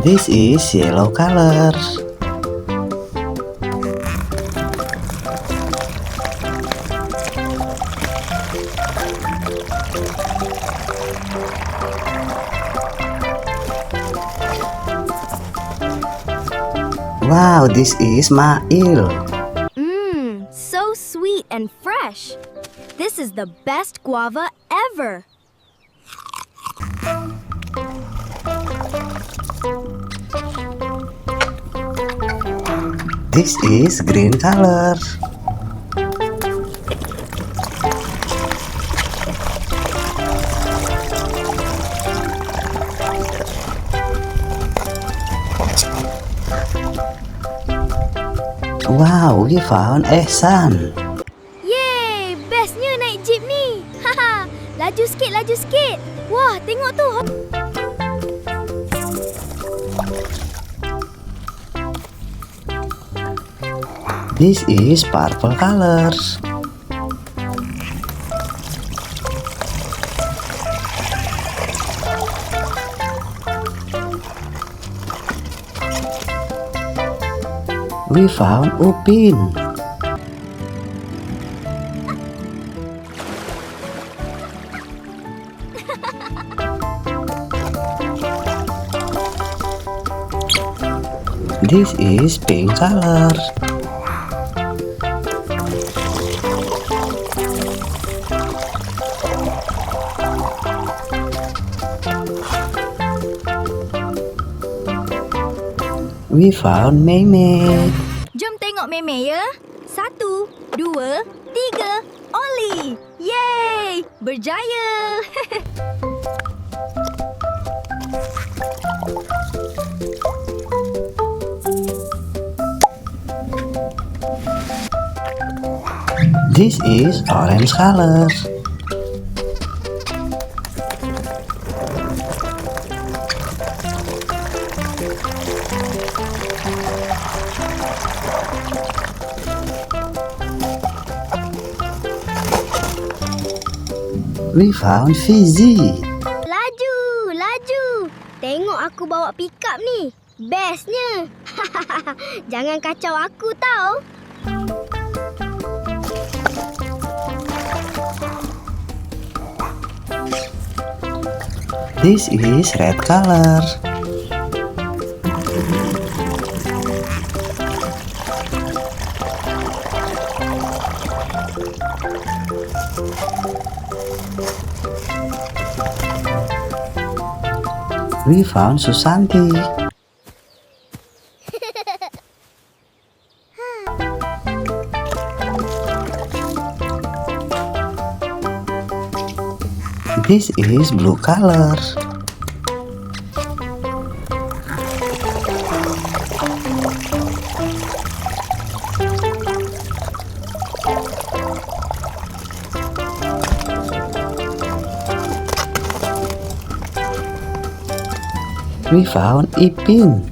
This is yellow color. Wow, this is Mail. So sweet and fresh. This is the best guava ever. This is green color. Wow, we found a sun. Yeay, bestnya naik jeep ni. Haha, laju sikit. Wah, tengok tu. This is purple color. We found Upin. This is pink color. We found Meme. Jom tengok Meme ya. 1, 2, 3, Oli. Yeay, berjaya. This is orange color. We found Fizzy. Laju. Tengok aku bawa pickup ni. Bestnya. Jangan kacau aku tau. This is red color. We found Susanti. This is blue color. We found Ipin.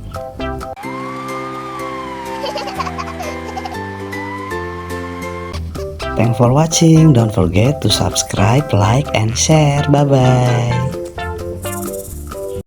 Thanks for watching. Don't forget to subscribe, like, and share. Bye bye.